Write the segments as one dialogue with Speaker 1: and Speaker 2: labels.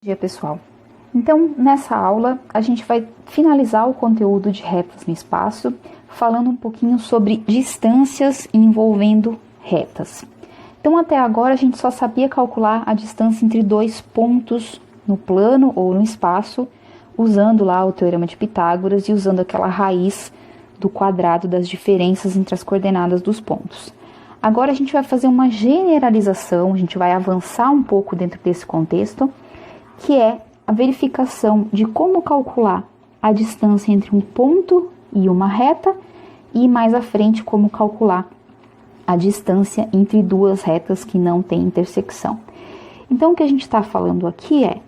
Speaker 1: Bom dia, pessoal. Então, nessa aula, a gente vai finalizar o conteúdo de retas no espaço, falando um pouquinho sobre distâncias envolvendo retas. Então, até agora, a gente só sabia calcular a distância entre dois pontos no plano ou no espaço, usando lá o Teorema de Pitágoras e usando aquela raiz do quadrado das diferenças entre as coordenadas dos pontos. Agora, a gente vai fazer uma generalização, a gente vai avançar um pouco dentro desse contexto, que é a verificação de como calcular a distância entre um ponto e uma reta, e mais à frente como calcular a distância entre duas retas que não têm intersecção. Então, o que a gente está falando aqui é,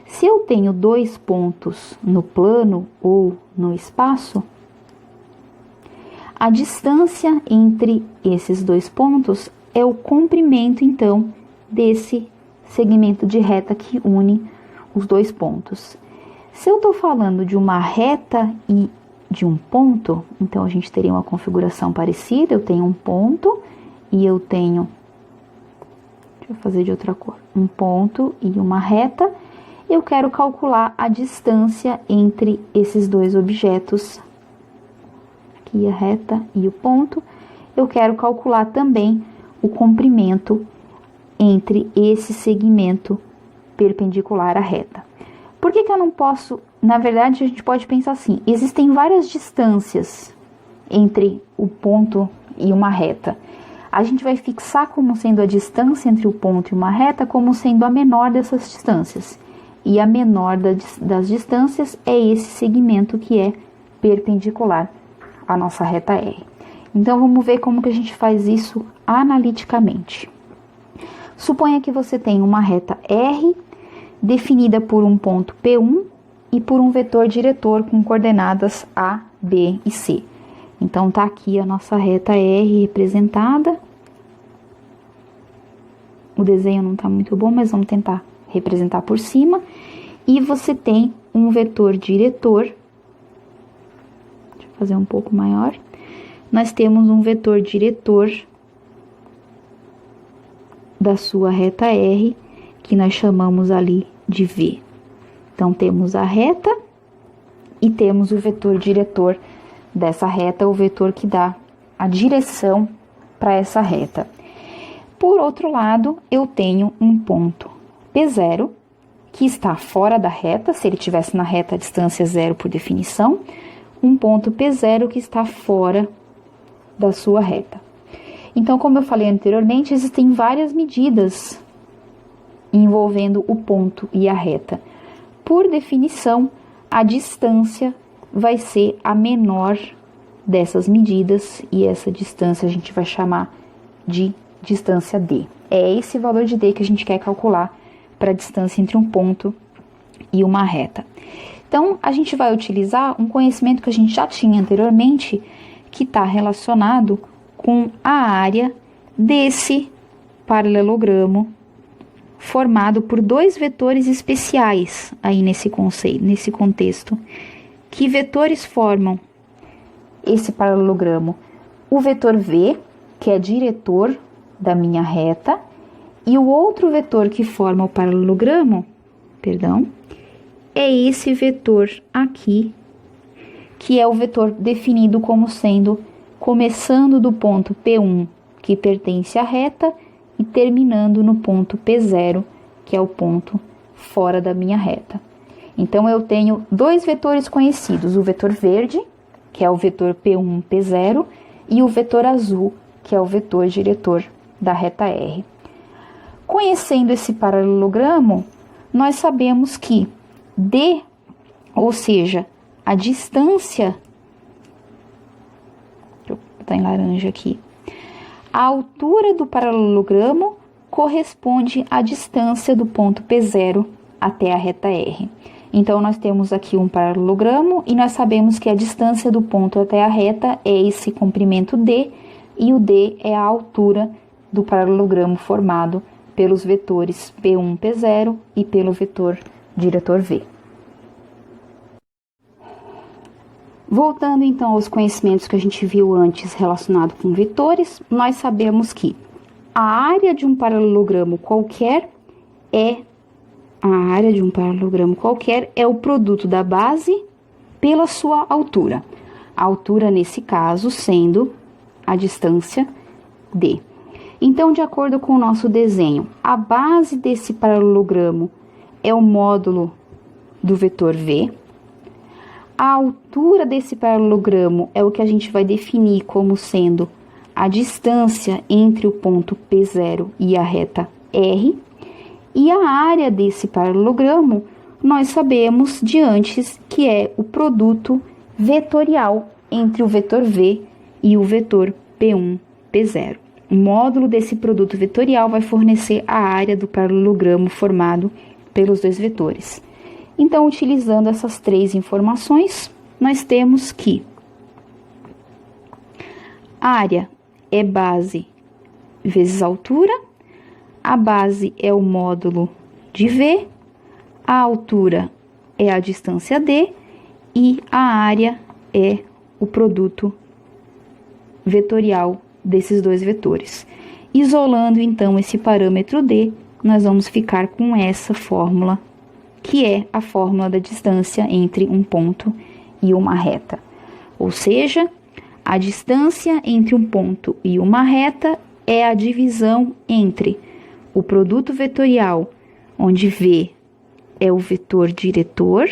Speaker 1: se eu tenho dois pontos no plano ou no espaço, a distância entre esses dois pontos é o comprimento, então, desse segmento de reta que une os dois pontos. Se eu estou falando de uma reta e de um ponto, então a gente teria uma configuração parecida. Eu tenho um ponto e eu tenho, deixa eu fazer de outra cor, um ponto e uma reta. Eu quero calcular a distância entre esses dois objetos, aqui a reta e o ponto. Eu quero calcular também o comprimento entre esse segmento perpendicular à reta. Por que eu não posso? Na verdade, a gente pode pensar assim, existem várias distâncias entre o ponto e uma reta. A gente vai fixar como sendo a distância entre o ponto e uma reta como sendo a menor dessas distâncias. E a menor das distâncias é esse segmento que é perpendicular à nossa reta R. Então, vamos ver como que a gente faz isso analiticamente. Suponha que você tem uma reta R definida por um ponto P1 e por um vetor diretor com coordenadas A, B e C. Então, tá aqui a nossa reta R representada. O desenho não tá muito bom, mas vamos tentar representar por cima. E você tem um vetor diretor. Deixa eu fazer um pouco maior. Nós temos um vetor diretor da sua reta R, que nós chamamos ali de V. Então, temos a reta e temos o vetor diretor dessa reta, o vetor que dá a direção para essa reta. Por outro lado, eu tenho um ponto P0, que está fora da reta. Se ele estivesse na reta, a distância é zero por definição. Um ponto P0 que está fora da sua reta. Então, como eu falei anteriormente, existem várias medidas envolvendo o ponto e a reta. Por definição, a distância vai ser a menor dessas medidas, e essa distância a gente vai chamar de distância D. É esse valor de D que a gente quer calcular para a distância entre um ponto e uma reta. Então, a gente vai utilizar um conhecimento que a gente já tinha anteriormente, que está relacionado com a área desse paralelogramo formado por dois vetores especiais aí nesse conceito, nesse contexto. Que vetores formam esse paralelogramo? O vetor V, que é diretor da minha reta, e o outro vetor que forma o paralelogramo, é esse vetor aqui, que é o vetor definido como sendo começando do ponto P1, que pertence à reta, e terminando no ponto P0, que é o ponto fora da minha reta. Então, eu tenho dois vetores conhecidos, o vetor verde, que é o vetor P1, P0, e o vetor azul, que é o vetor diretor da reta R. Conhecendo esse paralelogramo, nós sabemos que D, ou seja, a distância, deixa eu botar em laranja aqui, a altura do paralelogramo corresponde à distância do ponto P0 até a reta R. Então, nós temos aqui um paralelogramo e nós sabemos que a distância do ponto até a reta é esse comprimento D, e o D é a altura do paralelogramo formado pelos vetores P1, P0 e pelo vetor diretor V. Voltando então aos conhecimentos que a gente viu antes relacionado com vetores, nós sabemos que a área de um paralelogramo qualquer é a área de um paralelogramo qualquer é o produto da base pela sua altura. A altura, nesse caso, sendo a distância D. Então, de acordo com o nosso desenho, a base desse paralelogramo é o módulo do vetor V. A altura desse paralelogramo é o que a gente vai definir como sendo a distância entre o ponto P0 e a reta R. E a área desse paralelogramo, nós sabemos de antes que é o produto vetorial entre o vetor V e o vetor P1, P0. O módulo desse produto vetorial vai fornecer a área do paralelogramo formado pelos dois vetores. Então, utilizando essas três informações, nós temos que a área é base vezes altura, a base é o módulo de V, a altura é a distância D e a área é o produto vetorial desses dois vetores. Isolando, então, esse parâmetro D, nós vamos ficar com essa fórmula, que é a fórmula da distância entre um ponto e uma reta. Ou seja, a distância entre um ponto e uma reta é a divisão entre o produto vetorial, onde V é o vetor diretor,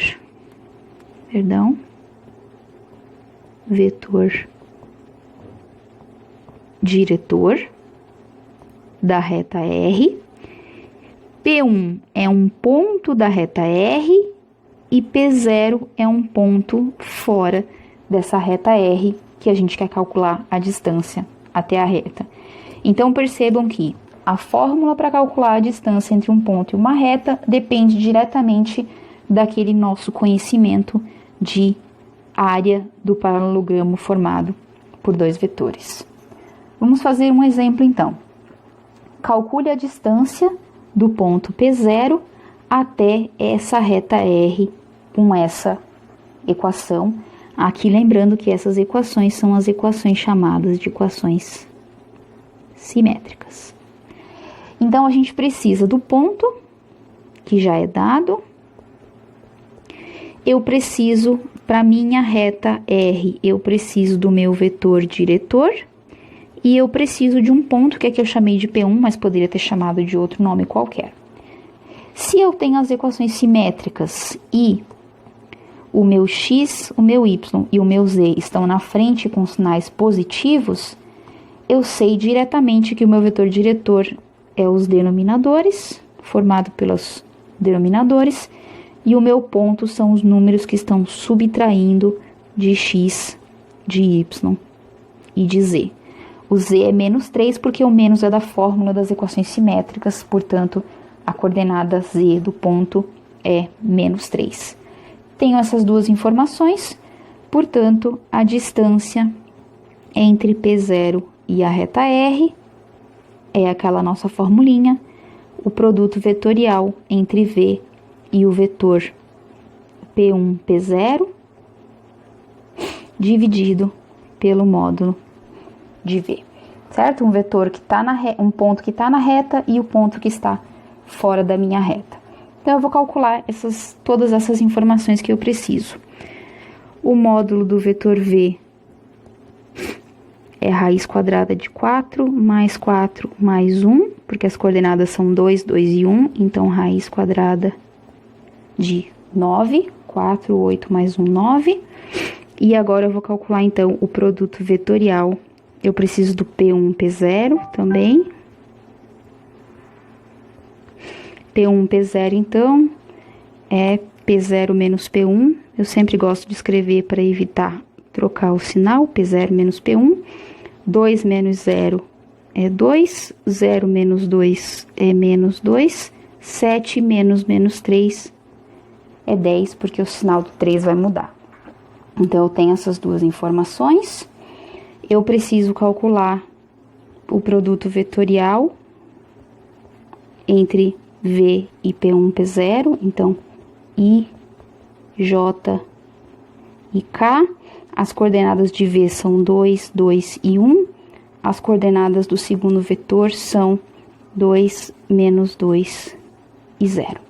Speaker 1: vetor diretor da reta R, P1 é um ponto da reta R e P0 é um ponto fora dessa reta R que a gente quer calcular a distância até a reta. Então, percebam que a fórmula para calcular a distância entre um ponto e uma reta depende diretamente daquele nosso conhecimento de área do paralelogramo formado por dois vetores. Vamos fazer um exemplo, então. Calcule a distância do ponto P0 até essa reta R com essa equação. Aqui, lembrando que essas equações são as equações chamadas de equações simétricas. Então, a gente precisa do ponto, que já é dado. Eu preciso, para minha reta R, eu preciso do meu vetor diretor. E eu preciso de um ponto, que aqui eu chamei de P1, mas poderia ter chamado de outro nome qualquer. Se eu tenho as equações simétricas e o meu x, o meu y e o meu z estão na frente com sinais positivos, eu sei diretamente que o meu vetor diretor é os denominadores, formado pelos denominadores, e o meu ponto são os números que estão subtraindo de x, de y e de z. O z é menos 3 porque o menos é da fórmula das equações simétricas, portanto, a coordenada z do ponto é menos 3. Tenho essas duas informações, portanto, a distância entre P0 e a reta R é aquela nossa formulinha, o produto vetorial entre V e o vetor P1, P0, dividido pelo módulo de V, certo? Um vetor que está um ponto que está na reta e o ponto que está fora da minha reta. Então, eu vou calcular todas essas informações que eu preciso. O módulo do vetor V é raiz quadrada de 4 mais 4 mais 1, porque as coordenadas são 2, 2 e 1, então raiz quadrada de 9, 4, 8 mais 1, 9. E agora eu vou calcular, então, o produto vetorial. Eu preciso do P1, P0 também. P1, P0, então, é P0 menos P1. Eu sempre gosto de escrever para evitar trocar o sinal, P0 menos P1. 2 menos 0 é 2. 0 menos 2 é menos 2. 7 menos menos 3 é 10, porque o sinal do 3 vai mudar. Então, eu tenho essas duas informações. Eu preciso calcular o produto vetorial entre V e P1, P0. Então, I, J e K. As coordenadas de V são 2, 2 e 1. As coordenadas do segundo vetor são 2, menos 2 e 0.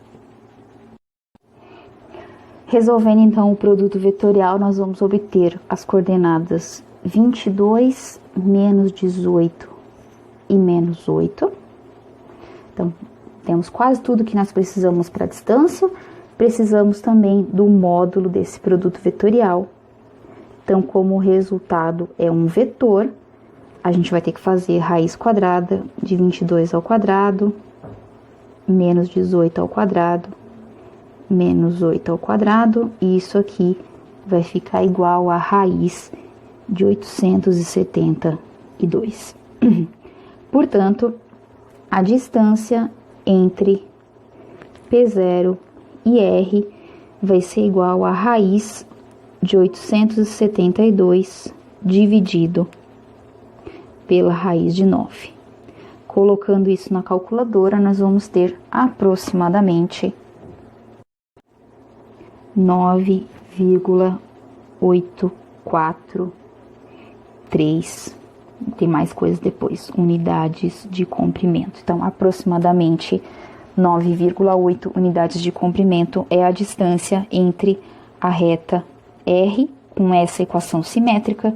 Speaker 1: Resolvendo então o produto vetorial, nós vamos obter as coordenadas 22, menos 18 e menos 8. Então, temos quase tudo que nós precisamos para a distância. Precisamos também do módulo desse produto vetorial. Então, como o resultado é um vetor, a gente vai ter que fazer raiz quadrada de 22 ao quadrado, menos 18 ao quadrado, menos 8 ao quadrado, e isso aqui vai ficar igual a raiz de 872. Portanto, a distância entre P0 e R vai ser igual a raiz de 872 dividido pela raiz de 9. Colocando isso na calculadora, nós vamos ter aproximadamente 9,843, tem mais coisas depois, unidades de comprimento. Então, aproximadamente 9,8 unidades de comprimento é a distância entre a reta R, com essa equação simétrica,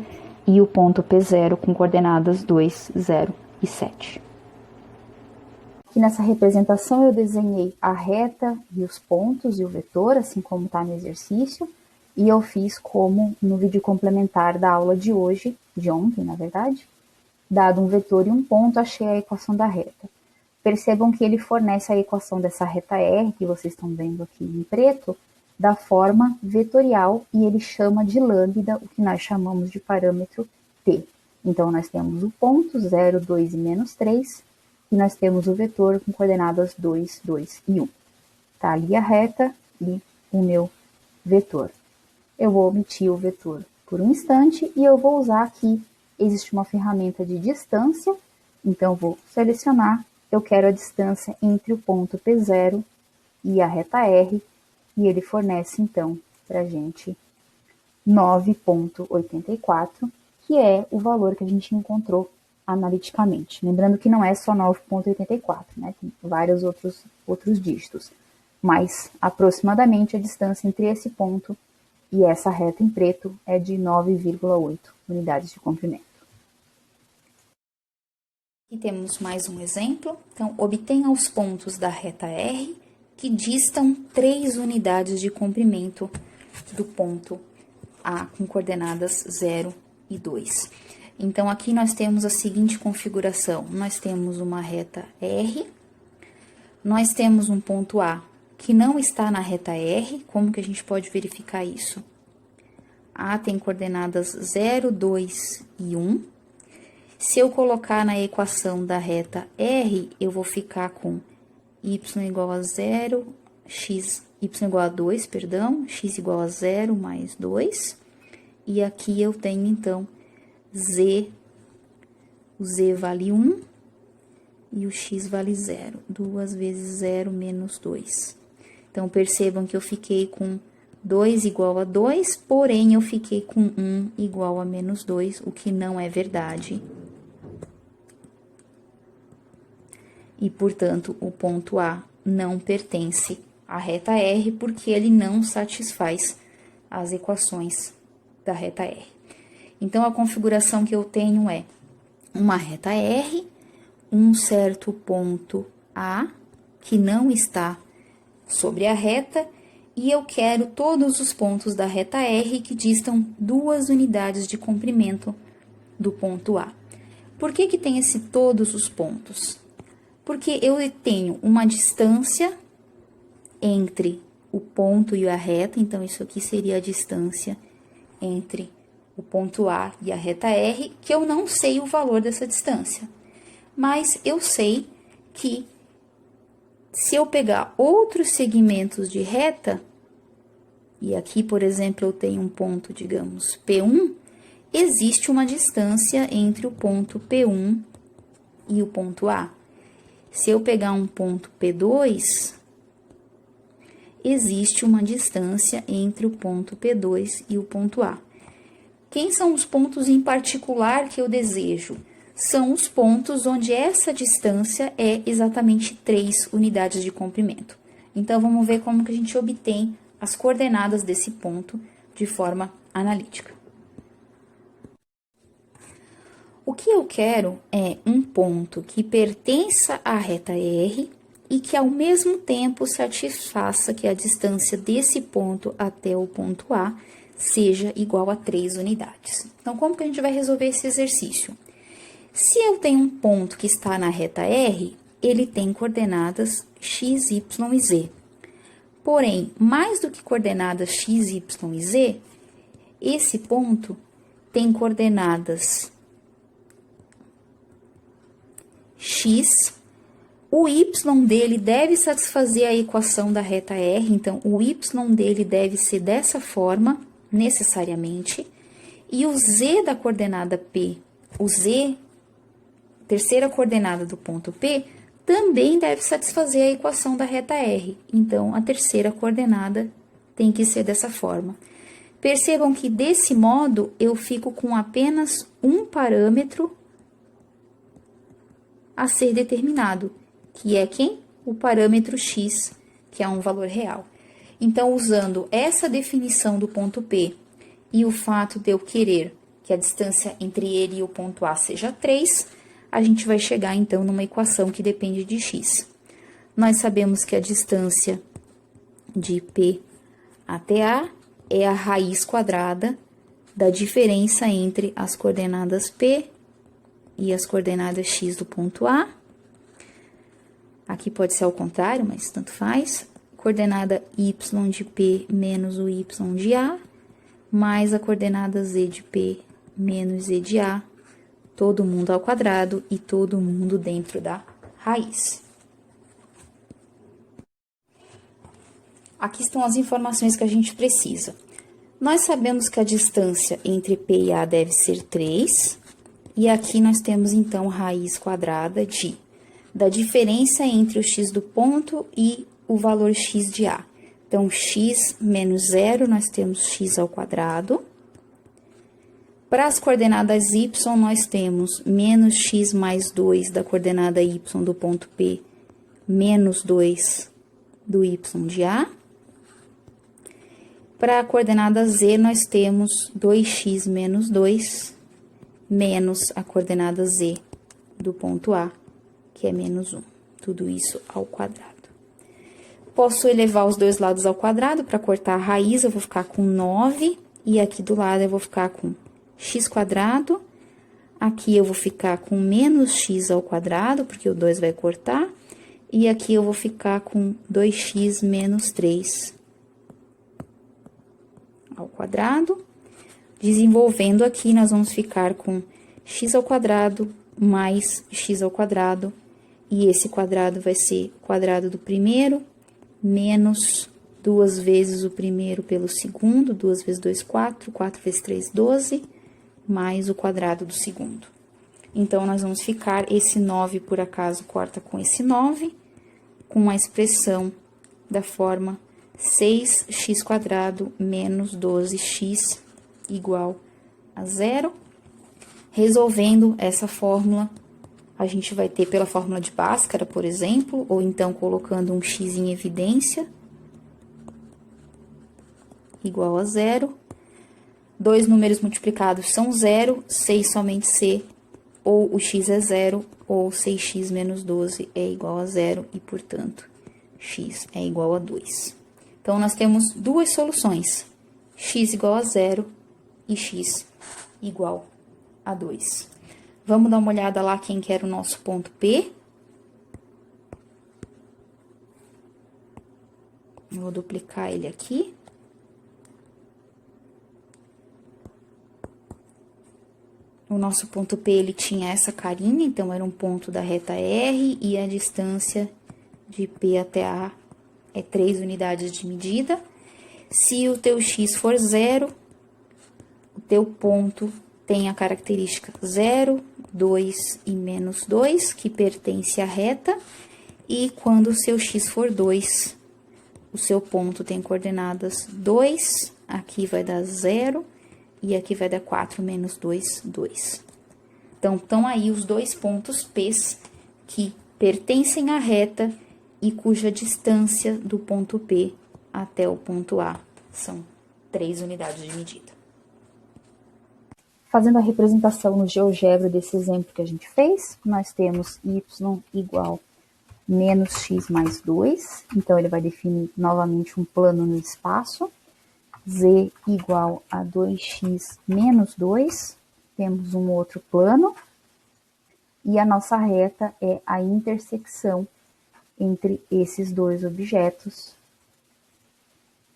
Speaker 1: e o ponto P0 com coordenadas 2, 0 e 7. Aqui nessa representação eu desenhei a reta e os pontos e o vetor, assim como está no exercício, e eu fiz como no vídeo complementar da aula de hoje, de ontem, na verdade. Dado um vetor e um ponto, achei a equação da reta. Percebam que ele fornece a equação dessa reta R, que vocês estão vendo aqui em preto, da forma vetorial, e ele chama de lambda o que nós chamamos de parâmetro t. Então, nós temos o ponto 0, 2 e menos 3, e nós temos o vetor com coordenadas 2, 2 e 1. Tá ali a reta e o meu vetor. Eu vou omitir o vetor por um instante, e eu vou usar aqui, existe uma ferramenta de distância, então eu vou selecionar, eu quero a distância entre o ponto P0 e a reta R, e ele fornece, então, para a gente 9,84, que é o valor que a gente encontrou analiticamente. Lembrando que não é só 9,84, né? Tem vários outros dígitos. Mas, aproximadamente, a distância entre esse ponto e essa reta em preto é de 9,8 unidades de comprimento. Aqui temos mais um exemplo. Então, obtenha os pontos da reta R que distam 3 unidades de comprimento do ponto A com coordenadas 0 e 2. Então, aqui nós temos a seguinte configuração. Nós temos uma reta R, nós temos um ponto A que não está na reta R. Como que a gente pode verificar isso? A tem coordenadas 0, 2 e 1. Se eu colocar na equação da reta R, eu vou ficar com y igual a 0, y igual a 2, perdão, x igual a 0 mais 2. E aqui eu tenho, então, z, o z vale 1 e o x vale 0. 2 vezes 0 menos 2. Então, percebam que eu fiquei com 2 igual a 2, porém, eu fiquei com 1 igual a menos 2, o que não é verdade. E, portanto, o ponto A não pertence à reta R, porque ele não satisfaz as equações da reta R. Então, a configuração que eu tenho é uma reta R, um certo ponto A, que não está sobre a reta, e eu quero todos os pontos da reta R que distam 2 unidades de comprimento do ponto A. Por que que tem esse todos os pontos? Porque eu tenho uma distância entre o ponto e a reta, então isso aqui seria a distância entre o ponto A e a reta R, que eu não sei o valor dessa distância. Mas eu sei que se eu pegar outros segmentos de reta, e aqui, por exemplo, eu tenho um ponto, digamos, P1, existe uma distância entre o ponto P1 e o ponto A. Se eu pegar um ponto P2, existe uma distância entre o ponto P2 e o ponto A. Quem são os pontos em particular que eu desejo? São os pontos onde essa distância é exatamente 3 unidades de comprimento. Então, vamos ver como que a gente obtém as coordenadas desse ponto de forma analítica. O que eu quero é um ponto que pertença à reta R e que, ao mesmo tempo, satisfaça que a distância desse ponto até o ponto A seja igual a 3 unidades. Então, como que a gente vai resolver esse exercício? Se eu tenho um ponto que está na reta R, ele tem coordenadas x, y e z. Porém, mais do que coordenadas x, y e z, esse ponto tem coordenadas x, o y dele deve satisfazer a equação da reta R, então o y dele deve ser dessa forma, necessariamente, e o z da coordenada P, o z, terceira coordenada do ponto P, também deve satisfazer a equação da reta R, então a terceira coordenada tem que ser dessa forma. Percebam que desse modo eu fico com apenas um parâmetro a ser determinado, que é quem? O parâmetro x, que é um valor real. Então, usando essa definição do ponto P e o fato de eu querer que a distância entre ele e o ponto A seja 3, a gente vai chegar, então, numa equação que depende de x. Nós sabemos que a distância de P até A é a raiz quadrada da diferença entre as coordenadas P e as coordenadas x do ponto A. Aqui pode ser ao contrário, mas tanto faz. Coordenada y de P menos o y de A, mais a coordenada z de P menos z de A, todo mundo ao quadrado e todo mundo dentro da raiz. Aqui estão as informações que a gente precisa. Nós sabemos que a distância entre P e A deve ser 3, e aqui nós temos, então, raiz quadrada da diferença entre o x do ponto e o valor x de A. Então, x menos 0, nós temos x ao quadrado. Para as coordenadas y, nós temos menos x mais 2 da coordenada y do ponto P, menos 2 do y de A. Para a coordenada z, nós temos 2x menos 2, menos a coordenada z do ponto A, que é menos 1. Tudo isso ao quadrado. Posso elevar os dois lados ao quadrado para cortar a raiz, eu vou ficar com 9, e aqui do lado eu vou ficar com x quadrado, aqui eu vou ficar com menos x ao quadrado, porque o 2 vai cortar, e aqui eu vou ficar com 2x menos 3 ao quadrado. Desenvolvendo aqui, nós vamos ficar com x ao quadrado mais x ao quadrado, e esse quadrado vai ser quadrado do primeiro, menos 2 vezes o primeiro pelo segundo, 2 vezes 2, 4, 4 vezes 3, 12, mais o quadrado do segundo. Então, nós vamos ficar, esse 9, por acaso, corta com esse 9, com a expressão da forma 6x² menos 12x igual a 0. Resolvendo essa fórmula, a gente vai ter pela fórmula de Bhaskara, por exemplo, ou então colocando um x em evidência, igual a 0. Dois números multiplicados são 0, 6 somente c, ou o x é 0, ou 6x menos 12 é igual a 0, e, portanto, x é igual a 2. Então, nós temos duas soluções, x igual a 0 e x igual a 2. Vamos dar uma olhada lá quem que era o nosso ponto P. Eu vou duplicar ele aqui. O nosso ponto P, ele tinha essa carinha, então era um ponto da reta R, e a distância de P até A é 3 unidades de medida. Se o teu x for 0, o teu ponto tem a característica 0, 2 e menos 2, que pertence à reta, e quando o seu x for 2, o seu ponto tem coordenadas 2, aqui vai dar 0, e aqui vai dar 4 menos 2, 2. Então, estão aí os dois pontos P's que pertencem à reta e cuja distância do ponto P até o ponto A são 3 unidades de medida. Fazendo a representação no GeoGebra desse exemplo que a gente fez, nós temos y igual menos x mais 2, então ele vai definir novamente um plano no espaço, z igual a 2x menos 2, temos um outro plano, e a nossa reta é a intersecção entre esses dois objetos,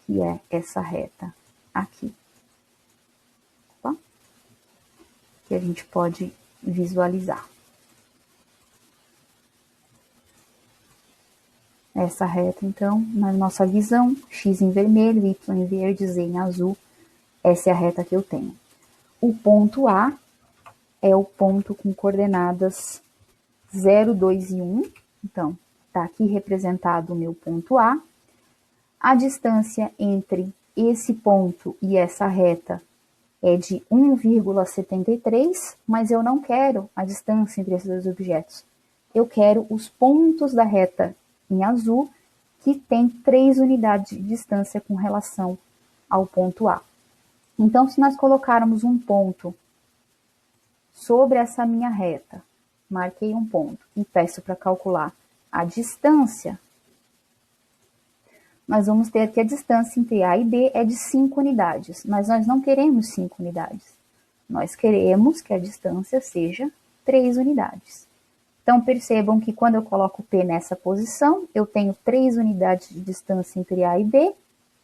Speaker 1: que é essa reta aqui. Tá? Que a gente pode visualizar. Essa reta, então, na nossa visão, x em vermelho, y em verde, z em azul, essa é a reta que eu tenho. O ponto A é o ponto com coordenadas 0, 2 e 1. Então, está aqui representado o meu ponto A. A distância entre esse ponto e essa reta é de 1,73, mas eu não quero a distância entre esses dois objetos. Eu quero os pontos da reta em azul, que tem 3 unidades de distância com relação ao ponto A. Então, se nós colocarmos um ponto sobre essa minha reta, marquei um ponto e peço para calcular a distância, nós vamos ter que a distância entre A e B é de 5 unidades, mas nós não queremos 5 unidades. Nós queremos que a distância seja 3 unidades. Então, percebam que quando eu coloco P nessa posição, eu tenho 3 unidades de distância entre A e B,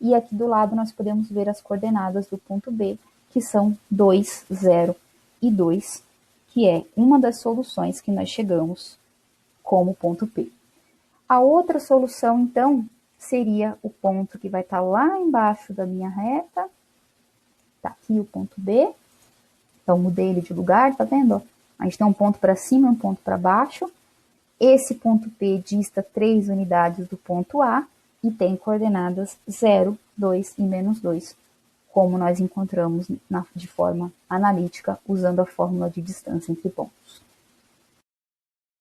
Speaker 1: e aqui do lado nós podemos ver as coordenadas do ponto B, que são 2, 0 e 2, que é uma das soluções que nós chegamos como ponto P. A outra solução, então, seria o ponto que vai estar lá embaixo da minha reta. Tá aqui o ponto B. Então, mudei ele de lugar, tá vendo? A gente tem um ponto para cima e um ponto para baixo. Esse ponto P dista 3 unidades do ponto A e tem coordenadas 0, 2 e menos 2, como nós encontramos de forma analítica usando a fórmula de distância entre pontos.